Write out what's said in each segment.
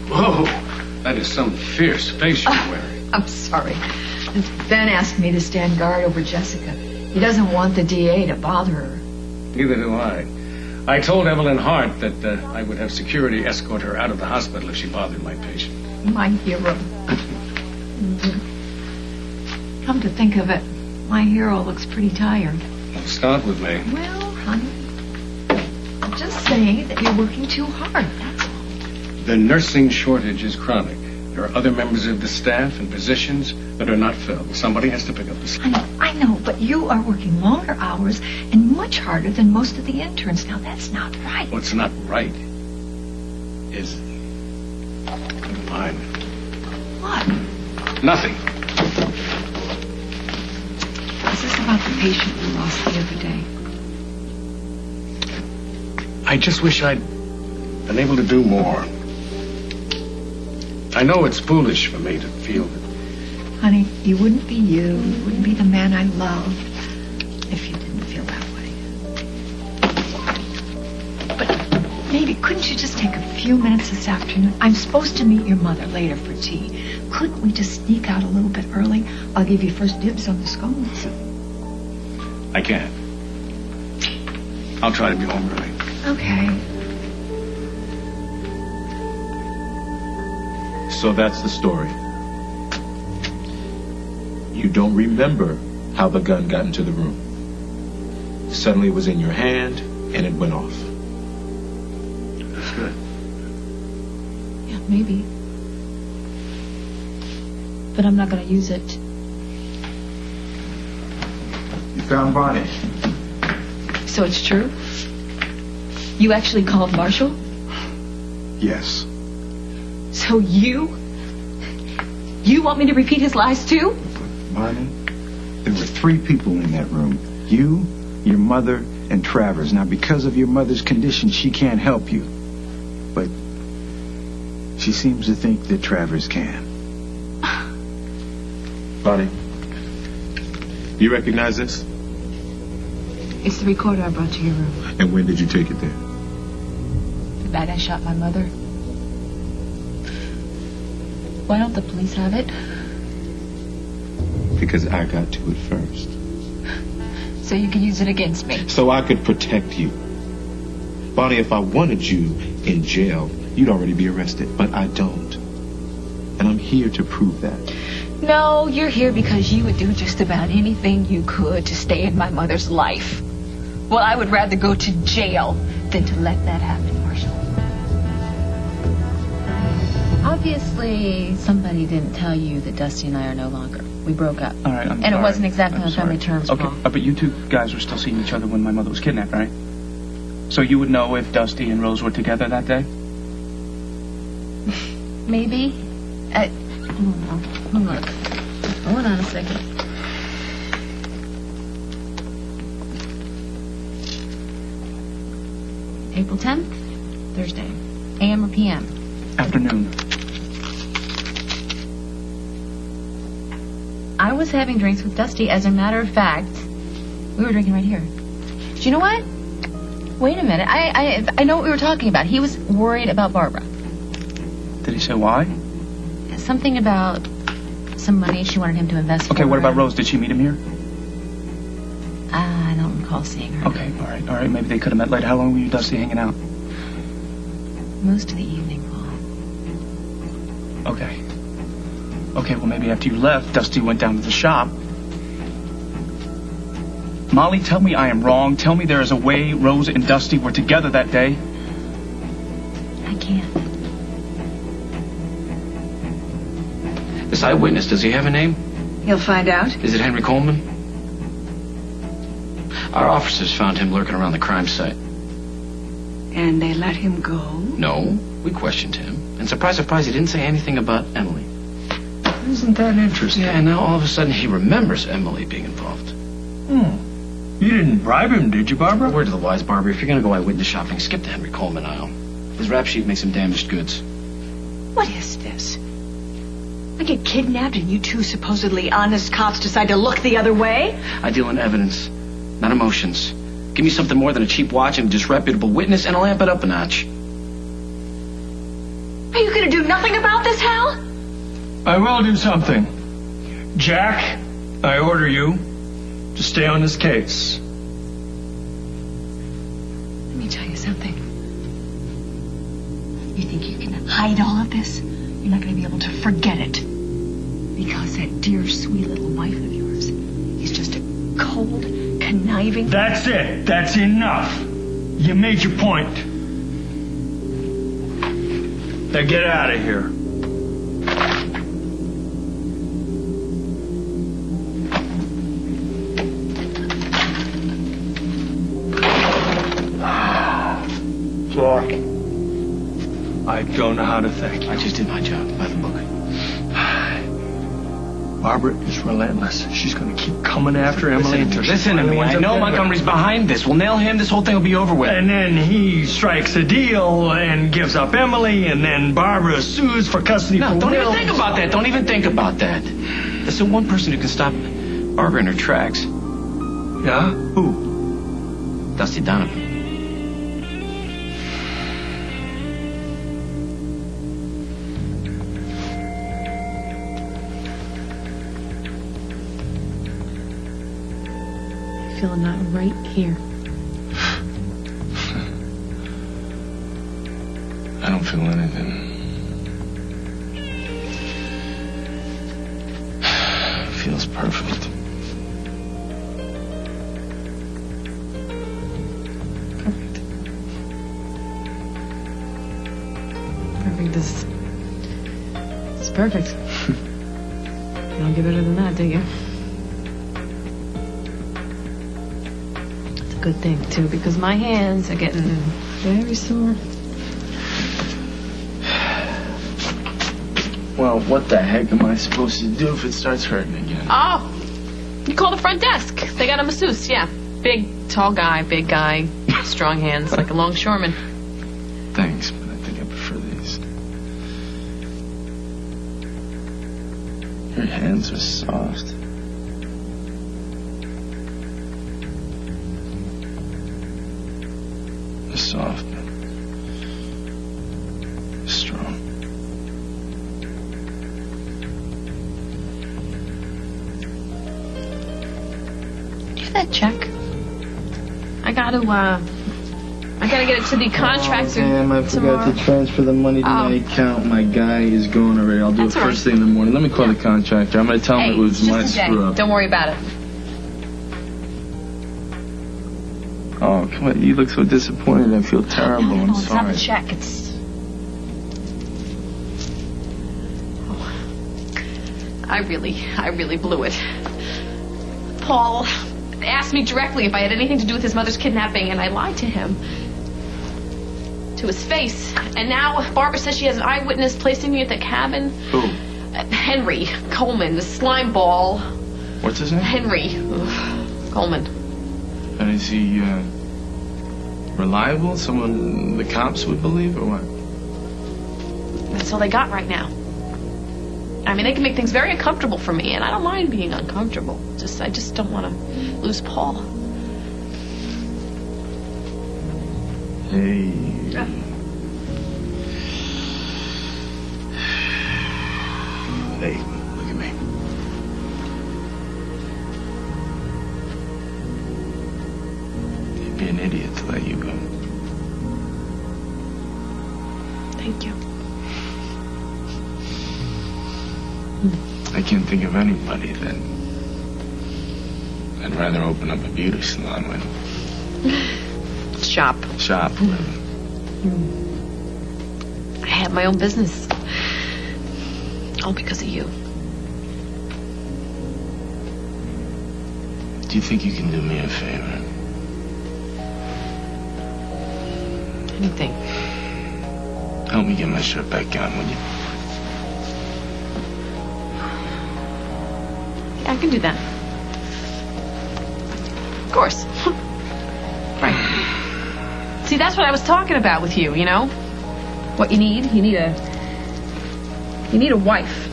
Whoa, that is some fierce face you're wearing. I'm sorry. Ben asked me to stand guard over Jessica. He doesn't want the DA to bother her. Neither do I. I told Evelyn Hart that I would have security escort her out of the hospital if she bothered my patient. My hero. Come to think of it, my hero looks pretty tired. Well, start with me. Well, honey, I'm just saying that you're working too hard, that's all. The nursing shortage is chronic. There are other members of the staff and positions that are not filled. Somebody has to pick up the slack. I know, but you are working longer hours and much harder than most of the interns. Now, that's not right. What's not right is mine. What? Nothing. Is this about the patient we lost the other day? I just wish I'd been able to do more. I know it's foolish for me to feel that. Honey, you wouldn't be you. You wouldn't be the man I love if you didn't feel that way. But maybe, couldn't you just take a few minutes this afternoon? I'm supposed to meet your mother later for tea. Couldn't we just sneak out a little bit early? I'll give you first dibs on the scones. I can't. I'll try to be home early. Okay. So that's the story. You don't remember how the gun got into the room. Suddenly it was in your hand and it went off. That's good. Yeah, maybe. But I'm not going to use it. You found Bonnie. So it's true? You actually called Marshall? Yes. So you want me to repeat his lies too? Bonnie, there were 3 people in that room. You, your mother, and Travers. Now, because of your mother's condition, she can't help you. But she seems to think that Travers can. Bonnie, you recognize this? It's the recorder I brought to your room. And when did you take it there? The night I shot my mother. Why don't the police have it? Because I got to it first. So you can use it against me. So I could protect you. Bonnie, if I wanted you in jail, you'd already be arrested. But I don't. And I'm here to prove that. No, you're here because you would do just about anything you could to stay in my mother's life. Well, I would rather go to jail than to let that happen, Marshall. Obviously, somebody didn't tell you that Dusty and I are no longer. We broke up. All right, I'm And sorry. it wasn't exactly on sorry. family terms, Okay, Paul. but you 2 guys were still seeing each other when my mother was kidnapped, right? So you would know if Dusty and Rose were together that day? Maybe. I don't know. Look. Hold on a second. April 10th, Thursday. AM or PM? Afternoon. I was having drinks with Dusty. As a matter of fact, we were drinking right here. Do you know what? Wait a minute. I know what we were talking about. He was worried about Barbara. Did he say why? Something about some money she wanted him to invest. Okay, for what her. about Rose? Did she meet him here? I don't recall seeing her. Okay, all right. Maybe they could have met later. How long were you and Dusty hanging out? Most of the evening, Paul. Okay. Okay, well, maybe after you left, Dusty went down to the shop. Molly, tell me I am wrong. Tell me there is a way Rose and Dusty were together that day. I can't. This eyewitness, does he have a name? You'll find out. Is it Henry Coleman? Our officers found him lurking around the crime site. And they let him go? No, we questioned him. And surprise, surprise, he didn't say anything about Emily. Isn't that interesting? Yeah, and now all of a sudden he remembers Emily being involved. You didn't bribe him, did you, Barbara? Word to the wise, Barbara, if you're going to go eyewitness shopping, skip the Henry Coleman aisle. His rap sheet makes him damaged goods. What is this? I get kidnapped and you 2 supposedly honest cops decide to look the other way? I deal in evidence, not emotions. Give me something more than a cheap watch and a disreputable witness, and I'll amp it up a notch. Are you going to do nothing about this, Hal? I will do something. Jack, I order you to stay on this case. Let me tell you something. You think you can hide all of this? You're not going to be able to forget it. Because that dear, sweet little wife of yours is just a cold, conniving... That's it. That's enough. You made your point. Now get out of here. Look, I don't know how to thank you. I just did my job by the book. Barbara is relentless. She's going to keep coming after Emily until she's Listen to me. I know Montgomery's behind this. We'll nail him. This whole thing will be over with. And then he strikes a deal and gives up Emily, and then Barbara sues for custody. No, for don't Will. even think about that. Don't even think about that. There's the one person who can stop Barbara in her tracks. Yeah? Who? Dusty Donovan. I feel a knot right here. I don't feel anything. It feels perfect. Perfect. This is perfect. You don't get better than that, do you? It's a good thing, too, because my hands are getting very sore. Well, what the heck am I supposed to do if it starts hurting again? Oh, you call the front desk. They got a masseuse, yeah. Big, tall guy, big guy, strong hands, like a longshoreman. Thanks, but I think I prefer these. Your hands are soft. They're soft, but strong. That check. I gotta get it to the contractor. Damn, I tomorrow. forgot to transfer the money to my account. My guy is going already. I'll do That's it all first right. thing in the morning. Let me call the contractor. I'm going to tell him Hey, it was it's my just a day. screw up. Don't worry about it. Oh, come on. You look so disappointed. I feel terrible. No, I'm it's not sorry. the check. It's... Oh. I really blew it. Paul asked me directly if I had anything to do with his mother's kidnapping, and I lied to him. To his face. And now Barbara says she has an eyewitness placing me at the cabin. Who? Henry Coleman, the slime ball. What's his name? Henry Coleman. And is he, reliable? Someone the cops would believe, or what? That's all they got right now. I mean, they can make things very uncomfortable for me, and I don't mind being uncomfortable. I just don't want to lose Paul. Hey. Hey, look at me. You'd be an idiot to let you go. Thank you. I can't think of anybody that I'd rather open up a beauty salon with. Shop. With. I have my own business. All because of you. Do you think you can do me a favor? Anything. Help me get my shirt back on, will you? Yeah, I can do that. Of course. Right. See, that's what I was talking about with you, you know? What you need? You need a wife.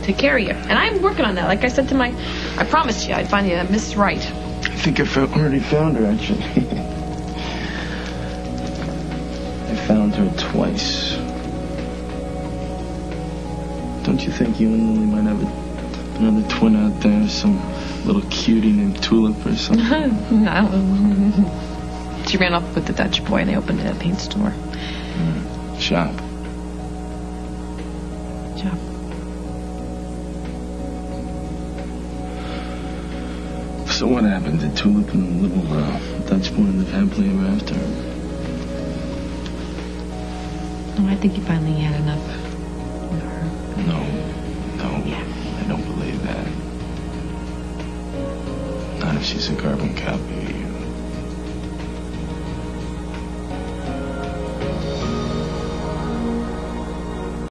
Take care of you. And I'm working on that. Like I said to I promised you I'd find you a Miss Right. I think I already found her, actually. I found her twice. Don't you think you and Lily might have another twin out there? Some little cutie named Tulip or something? No. She ran off with the Dutch boy and they opened a paint store. Shop. Shop. So what happened? Did Tulip and the little Dutch boy live happily ever after? Oh, I think he finally had enough. No. Yeah. I don't believe that. Not if she's a carbon copy of you.